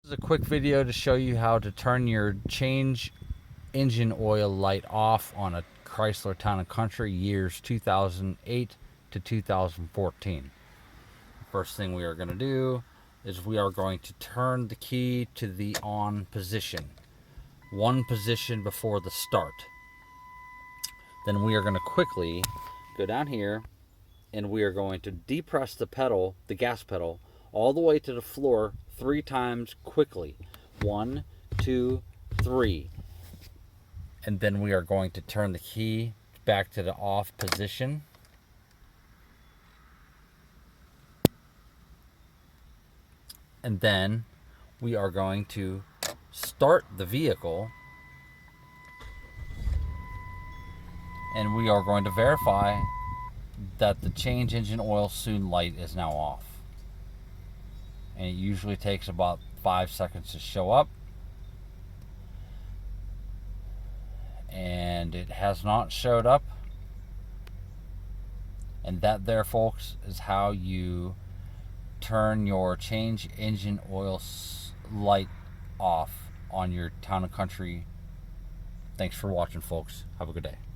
This is a quick video to show you how to turn your change engine oil light off on a Chrysler Town and Country years 2008 to 2014. First thing we are going to do is we are going to turn the key to the on position, one position before the start. Then we are going to quickly go down here and we are going to depress the pedal, the gas pedal, all the way to the floor 3 times quickly. 1, 2, 3. And then we are going to turn the key back to the off position. And then we are going to start the vehicle. And we are going to verify that the change engine oil soon light is now off. And it usually takes about 5 seconds to show up. And it has not showed up. And that there, folks, is how you turn your change engine oil light off on your Town and Country. Thanks for watching, folks. Have a good day.